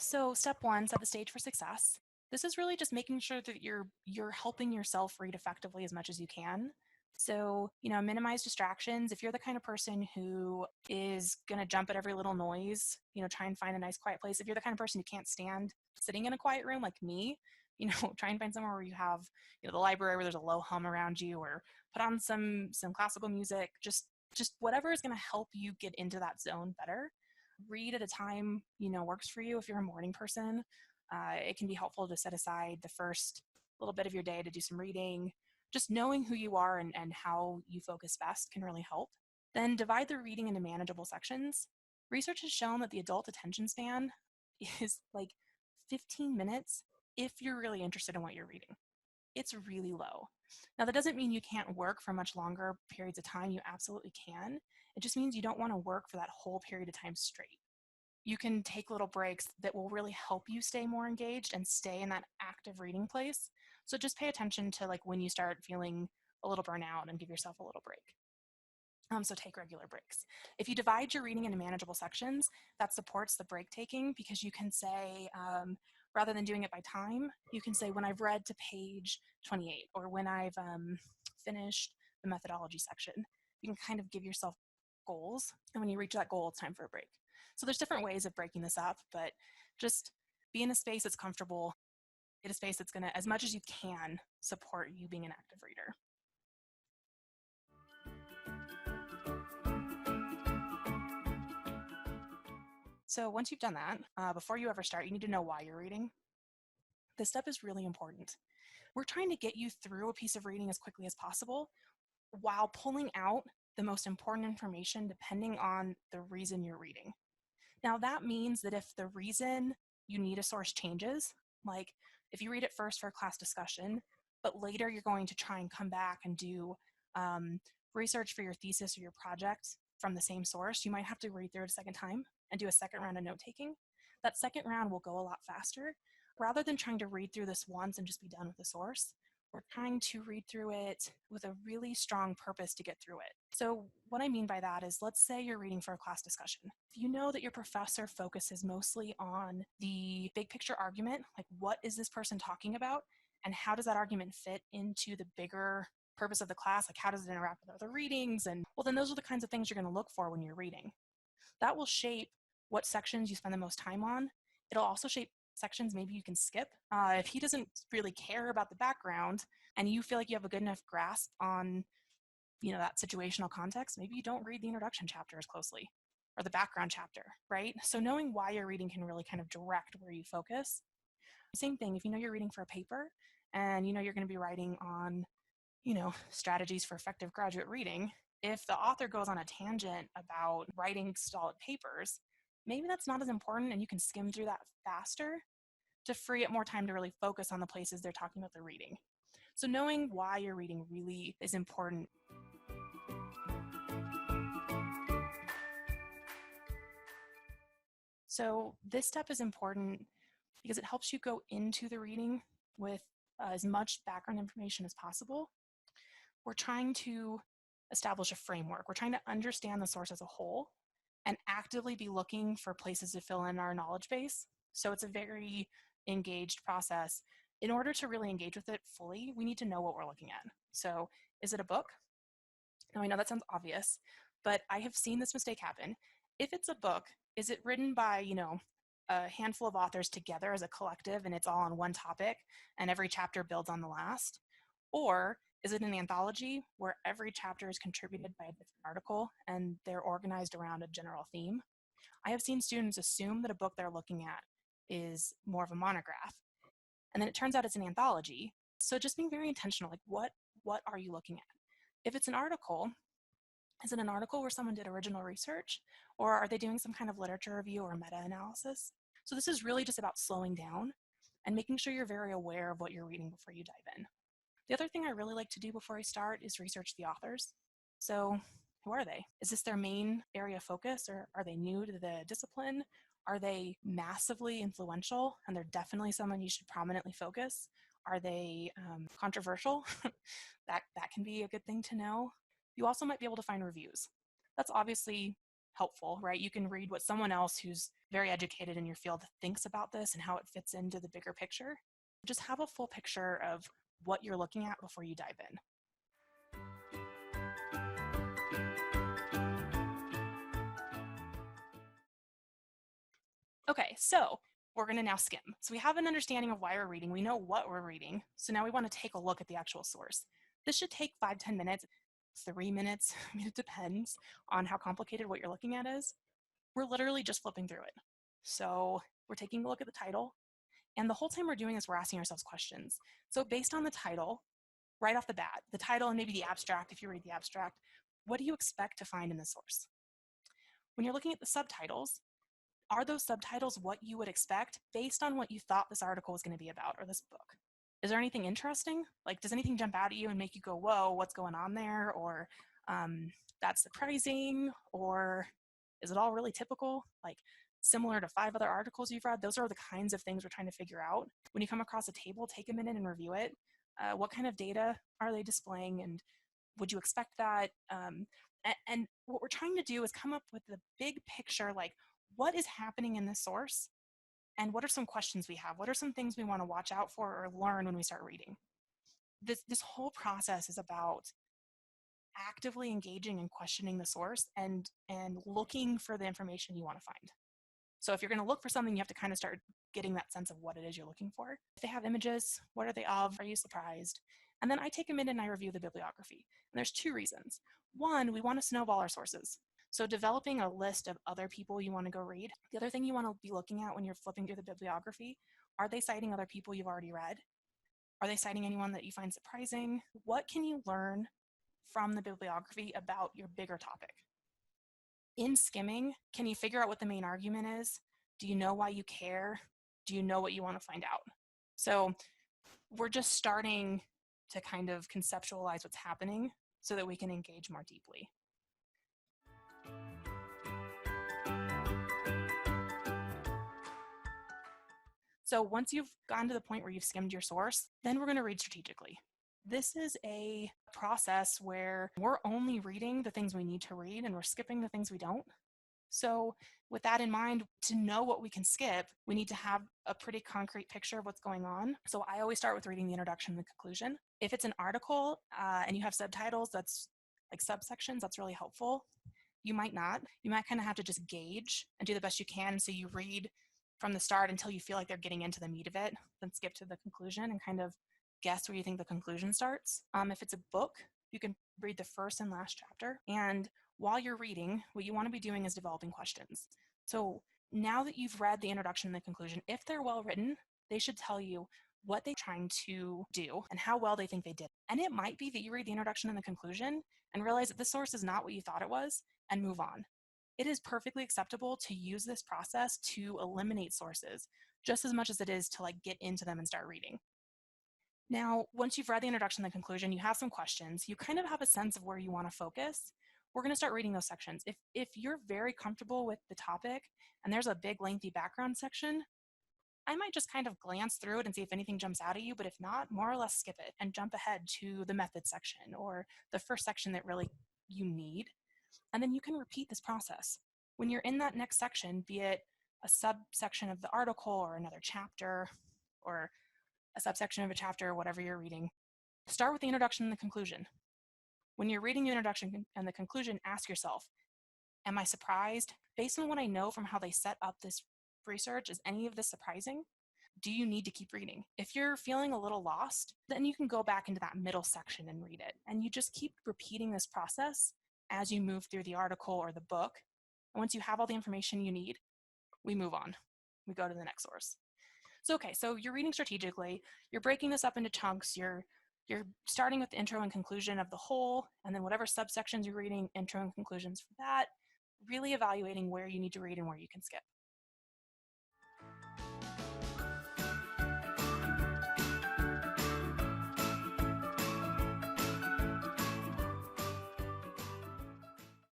So step one, set the stage for success. This is really just making sure that you're helping yourself read effectively as much as you can. So, minimize distractions. If you're the kind of person who is going to jump at every little noise, try and find a nice quiet place. If you're the kind of person who can't stand sitting in a quiet room like me, try and find somewhere where you have, the library where there's a low hum around you, or put on some classical music. Just whatever is going to help you get into that zone better. Read at a time works for you. If you're a morning person, it can be helpful to set aside the first little bit of your day to do some reading. Just knowing who you are and how you focus best can really help. Then divide the reading into manageable sections. Research has shown that the adult attention span is like 15 minutes if you're really interested in what you're reading. It's really low. Now, that doesn't mean you can't work for much longer periods of time. You absolutely can. It just means you don't want to work for that whole period of time straight. You can take little breaks that will really help you stay more engaged and stay in that active reading place. So just pay attention to like when you start feeling a little burnout and give yourself a little break. So take regular breaks. If you divide your reading into manageable sections, that supports the break taking, because you can say, rather than doing it by time, you can say when I've read to page 28, or when I've finished the methodology section. You can kind of give yourself goals, and when you reach that goal, it's time for a break. So there's different ways of breaking this up, but just be in a space that's comfortable, get a space that's going to, as much as you can, support you being an active reader. So once you've done that, before you ever start, you need to know why you're reading. This step is really important. We're trying to get you through a piece of reading as quickly as possible while pulling out the most important information depending on the reason you're reading. Now, that means that if the reason you need a source changes, like if you read it first for a class discussion, but later you're going to try and come back and do research for your thesis or your project from the same source, you might have to read through it a second time and do a second round of note taking. That second round will go a lot faster. Rather than trying to read through this once and just be done with the source, we're trying to read through it with a really strong purpose to get through it. So what I mean by that is, let's say you're reading for a class discussion. If you know that your professor focuses mostly on the big picture argument, like what is this person talking about, and how does that argument fit into the bigger purpose of the class, like how does it interact with other readings, and well, then those are the kinds of things you're going to look for when you're reading. That will shape what sections you spend the most time on. It'll also shape sections maybe you can skip. If he doesn't really care about the background and you feel like you have a good enough grasp on that situational context, maybe you don't read the introduction chapter as closely, or the background chapter, right? So knowing why you're reading can really kind of direct where you focus. Same thing, if you know you're reading for a paper and you're going to be writing on strategies for effective graduate reading, if the author goes on a tangent about writing solid papers, maybe that's not as important and you can skim through that faster to free up more time to really focus on the places they're talking about the reading. So knowing why you're reading really is important. So this step is important because it helps you go into the reading with as much background information as possible. We're trying to establish a framework. We're trying to understand the source as a whole and actively be looking for places to fill in our knowledge base. So it's a very engaged process. In order to really engage with it fully, we need to know what we're looking at. So is it a book? Now, I know that sounds obvious, but I have seen this mistake happen. If it's a book, is it written by, a handful of authors together as a collective and it's all on one topic and every chapter builds on the last? Or is it an anthology where every chapter is contributed by a different article and they're organized around a general theme? I have seen students assume that a book they're looking at is more of a monograph, and then it turns out it's an anthology. So just being very intentional, like what are you looking at? If it's an article, is it an article where someone did original research, or are they doing some kind of literature review or meta-analysis? So this is really just about slowing down and making sure you're very aware of what you're reading before you dive in. The other thing I really like to do before I start is research the authors. So who are they? Is this their main area of focus, or are they new to the discipline? Are they massively influential and they're definitely someone you should prominently focus? Are they controversial? that can be a good thing to know. You also might be able to find reviews. That's obviously helpful, right? You can read what someone else who's very educated in your field thinks about this and how it fits into the bigger picture. Just have a full picture of what you're looking at before you dive in. Okay, so we're going to now skim. So we have an understanding of why we're reading. We know what we're reading. So now we want to take a look at the actual source. This should take 5-10 minutes, 3 minutes. I mean, it depends on how complicated what you're looking at is. We're literally just flipping through it. So we're taking a look at the title. And the whole time we're doing this, we're asking ourselves questions. So based on the title, right off the bat, the title and maybe the abstract, if you read the abstract, what do you expect to find in the source? When you're looking at the subtitles, are those subtitles what you would expect based on what you thought this article was going to be about or this book? Is there anything interesting? Like, does anything jump out at you and make you go, whoa, what's going on there? Or that's surprising? Or is it all really typical? Like, similar to 5 other articles you've read? Those are the kinds of things we're trying to figure out. When you come across a table, take a minute and review it. What kind of data are they displaying? And would you expect that? And what we're trying to do is come up with the big picture, like, what is happening in this source? And what are some questions we have? What are some things we want to watch out for or learn when we start reading? This whole process is about actively engaging and questioning the source and looking for the information you want to find. So if you're going to look for something, you have to kind of start getting that sense of what it is you're looking for. If they have images, what are they of? Are you surprised? And then I take a minute and I review the bibliography. And there's 2 reasons. One, we want to snowball our sources. So developing a list of other people you want to go read. The other thing you want to be looking at when you're flipping through the bibliography, are they citing other people you've already read? Are they citing anyone that you find surprising? What can you learn from the bibliography about your bigger topic? In skimming, can you figure out what the main argument is? Do you know why you care? Do you know what you want to find out? So we're just starting to kind of conceptualize what's happening so that we can engage more deeply. So once you've gotten to the point where you've skimmed your source, then we're going to read strategically. This is a process where we're only reading the things we need to read and we're skipping the things we don't. So with that in mind, to know what we can skip, we need to have a pretty concrete picture of what's going on. So I always start with reading the introduction and the conclusion. If it's an article and you have subtitles, that's like subsections, that's really helpful. You might not. You might kind of have to just gauge and do the best you can. So you read from the start until you feel like they're getting into the meat of it, then skip to the conclusion and kind of guess where you think the conclusion starts. If it's a book, you can read the first and last chapter. And while you're reading, what you want to be doing is developing questions. So now that you've read the introduction and the conclusion, if they're well written, they should tell you what they're trying to do and how well they think they did. And it might be that you read the introduction and the conclusion and realize that this source is not what you thought it was and move on. It is perfectly acceptable to use this process to eliminate sources just as much as it is to like get into them and start reading. Now, once you've read the introduction and the conclusion, you have some questions, you kind of have a sense of where you want to focus. We're going to start reading those sections. If you're very comfortable with the topic and there's a big lengthy background section, I might just kind of glance through it and see if anything jumps out at you, but if not, more or less skip it and jump ahead to the method section or the first section that really you need. And then you can repeat this process. When you're in that next section, be it a subsection of the article or another chapter or a subsection of a chapter, whatever you're reading, start with the introduction and the conclusion. When you're reading the introduction and the conclusion, ask yourself, am I surprised? Based on what I know from how they set up this research, is any of this surprising? Do you need to keep reading? If you're feeling a little lost, then you can go back into that middle section and read it. And you just keep repeating this process as you move through the article or the book. And once you have all the information you need, we move on. We go to the next source. So you're reading strategically. You're breaking this up into chunks. You're starting with the intro and conclusion of the whole, and then whatever subsections you're reading, intro and conclusions for that, really evaluating where you need to read and where you can skip.